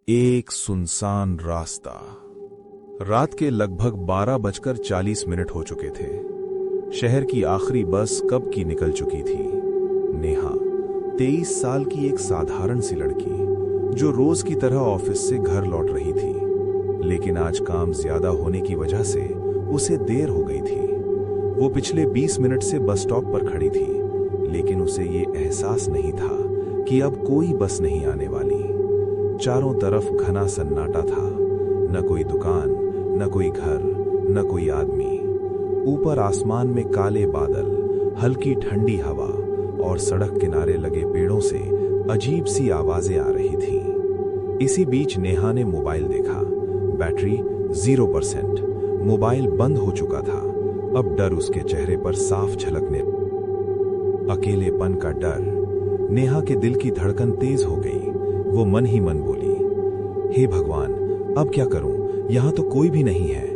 एक सुनसान रास्ता। रात के लगभग 12:40 हो चुके थे। शहर की आखिरी बस कब की निकल चुकी थी। नेहा 23 साल की एक साधारण सी लड़की जो रोज की तरह ऑफिस से घर लौट रही थी, लेकिन आज काम ज्यादा होने की वजह से उसे देर हो गई थी। वो पिछले 20 मिनट से बस स्टॉप पर खड़ी थी, लेकिन उसे ये एहसास नहीं था कि अब कोई बस नहीं आने वाली। चारों तरफ घना सन्नाटा था, न कोई दुकान, न कोई घर, न कोई आदमी। ऊपर आसमान में काले बादल, हल्की ठंडी हवा और सड़क किनारे लगे पेड़ों से अजीब सी आवाजें आ रही थीं। इसी बीच नेहा ने मोबाइल देखा। बैटरी 0%। मोबाइल बंद हो चुका था। अब डर उसके चेहरे पर साफ झलकने, अकेलेपन का डर। नेहा के दिल की धड़कन तेज हो गई। वो मन ही मन बोली, हे भगवान, अब क्या करूं? यहां तो कोई भी नहीं है।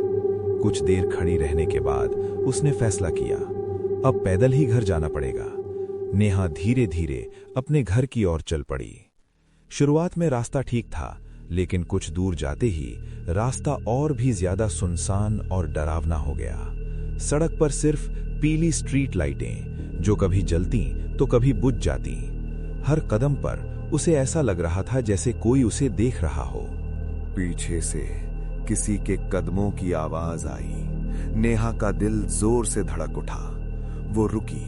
कुछ देर खड़ी रहने के बाद उसने फैसला किया, अब पैदल ही घर जाना पड़ेगा। नेहा धीरे धीरे अपने घर की ओर चल पड़ी। शुरुआत में रास्ता ठीक था, लेकिन कुछ दूर जाते ही रास्ता और भी ज्यादा सुनसान और डरावना हो गया। सड़क पर सिर्फ पीली स्ट्रीट लाइटें, जो कभी जलती तो कभी बुझ जाती। हर कदम पर उसे ऐसा लग रहा था जैसे कोई उसे देख रहा हो। पीछे से किसी के कदमों की आवाज आई। नेहा का दिल जोर से धड़क उठा। वो रुकी,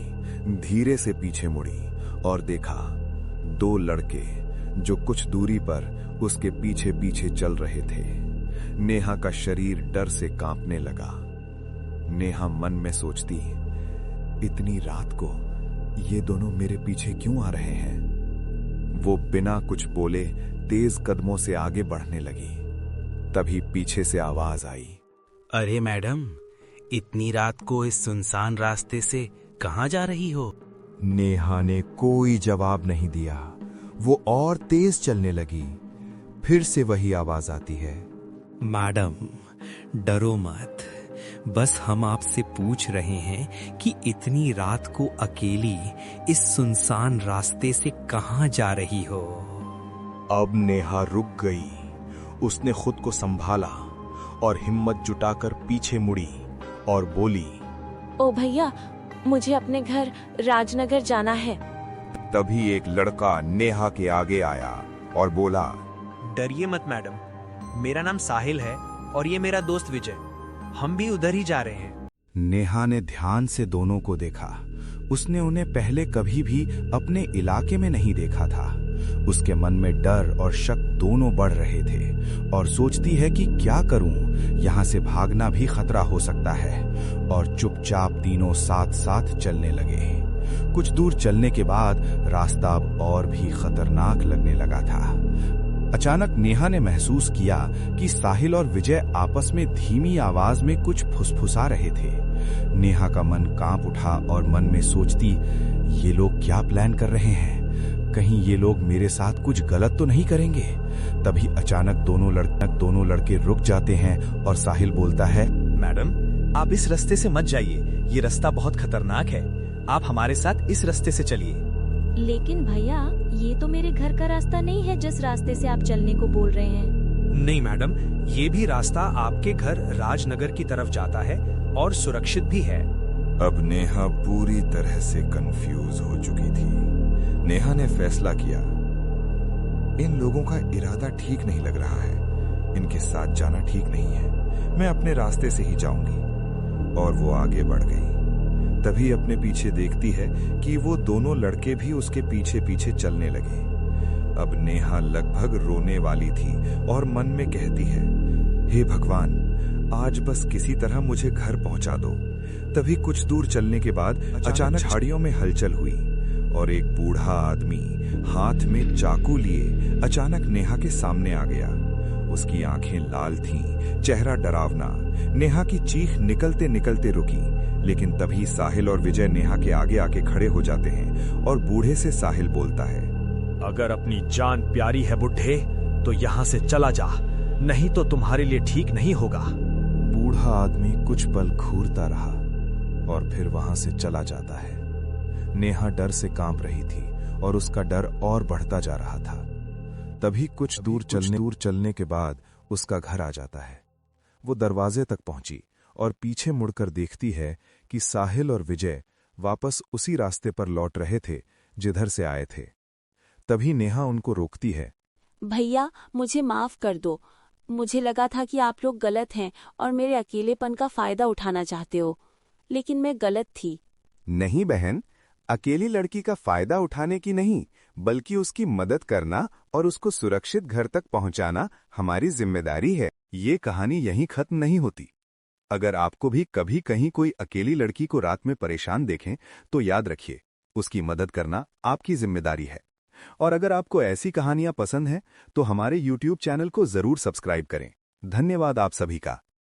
धीरे से पीछे मुड़ी और देखा 2 लड़के जो कुछ दूरी पर उसके पीछे पीछे चल रहे थे। नेहा का शरीर डर से कांपने लगा। नेहा मन में सोचती, इतनी रात को ये दोनों मेरे पीछे क्यों आ रहे हैं? वो बिना कुछ बोले तेज कदमों से आगे बढ़ने लगी। तभी पीछे से आवाज आई, अरे मैडम, इतनी रात को इस सुनसान रास्ते से कहां जा रही हो? नेहा ने कोई जवाब नहीं दिया। वो और तेज चलने लगी। फिर से वही आवाज आती है, मैडम, डरो मत, बस हम आपसे पूछ रहे हैं कि इतनी रात को अकेली इस सुनसान रास्ते से कहां जा रही हो? अब नेहा रुक गई। उसने खुद को संभाला और हिम्मत जुटाकर पीछे मुड़ी और बोली, ओ भैया, मुझे अपने घर राजनगर जाना है। तभी एक लड़का नेहा के आगे आया और बोला, डरिए मत मैडम, मेरा नाम साहिल है और ये मेरा दोस्त विजय। हम भी उधर ही जा रहे हैं। नेहा ने ध्यान से दोनों को देखा। उसने उन्हें पहले कभी भी अपने इलाके में नहीं देखा था। उसके मन में डर और शक दोनों बढ़ रहे थे और सोचती है कि क्या करूं, यहां से भागना भी खतरा हो सकता है। और चुपचाप तीनों साथ साथ चलने लगे। कुछ दूर चलने के बाद रास्ता अब और भी खतरनाक लगने लगा था। अचानक नेहा ने महसूस किया कि साहिल और विजय आपस में धीमी आवाज में कुछ फुसफुसा रहे थे। नेहा का मन कांप उठा और मन में सोचती, ये लोग क्या प्लान कर रहे हैं? कहीं ये लोग मेरे साथ कुछ गलत तो नहीं करेंगे? तभी अचानक दोनों लड़के रुक जाते हैं और साहिल बोलता है, मैडम, आप इस रास्ते से मत जाइए, ये रास्ता बहुत खतरनाक है। आप हमारे साथ इस रास्ते से चलिए। लेकिन भैया, ये तो मेरे घर का रास्ता नहीं है जिस रास्ते से आप चलने को बोल रहे हैं। नहीं मैडम, ये भी रास्ता आपके घर राजनगर की तरफ जाता है और सुरक्षित भी है। अब नेहा पूरी तरह से कंफ्यूज हो चुकी थी। नेहा ने फैसला किया, इन लोगों का इरादा ठीक नहीं लग रहा है। इनके साथ जाना ठीक नहीं है। मैं अपने रास्ते से ही जाऊंगी। और वो आगे बढ़ गई। तभी अपने पीछे देखती है कि वो दोनों लड़के भी उसके पीछे पीछे चलने लगे। अब नेहा लगभग रोने वाली थी और मन में कहती है, हे भगवान, आज बस किसी तरह मुझे घर पहुंचा दो। तभी कुछ दूर चलने के बाद अचानक झाड़ियों में हलचल हुई और एक बूढ़ा आदमी हाथ में चाकू लिए अचानक नेहा के सामने आ गया। उसकी आंखें लाल थीं, चेहरा डरावना। नेहा की चीख निकलते निकलते रुकी, लेकिन तभी साहिल और विजय नेहा के आगे आके खड़े हो जाते हैं और बूढ़े से साहिल बोलता है, अगर अपनी जान प्यारी है बुढ़े, तो यहाँ से चला जा, नहीं तो तुम्हारे लिए ठीक नहीं होगा। बूढ़ा आदमी कुछ पल घूरता रहा और फिर वहां से चला जाता है। नेहा डर से कांप रही थी और उसका डर और बढ़ता जा रहा था। तभी कुछ दूर चलने के बाद उसका घर आ जाता है। वो दरवाजे तक पहुंची और पीछे मुड़कर देखती है कि साहिल और विजय वापस उसी रास्ते पर लौट रहे थे जिधर से आए थे। तभी नेहा उनको रोकती है। भैया, मुझे माफ कर दो। मुझे लगा था कि आप लोग गलत हैं और मेरे अकेलेपन का फायदा उठाना चाहते हो, लेकिन मैं गलत थी। नहीं बहन, अकेली लड़की का फायदा उठाने की नहीं, बल्कि उसकी मदद करना और उसको सुरक्षित घर तक पहुंचाना हमारी जिम्मेदारी है। ये कहानी यहीं खत्म नहीं होती। अगर आपको भी कभी कहीं कोई अकेली लड़की को रात में परेशान देखें तो याद रखिए, उसकी मदद करना आपकी जिम्मेदारी है। और अगर आपको ऐसी कहानियां पसंद हैं तो हमारे YouTube चैनल को जरूर सब्सक्राइब करें। धन्यवाद आप सभी का।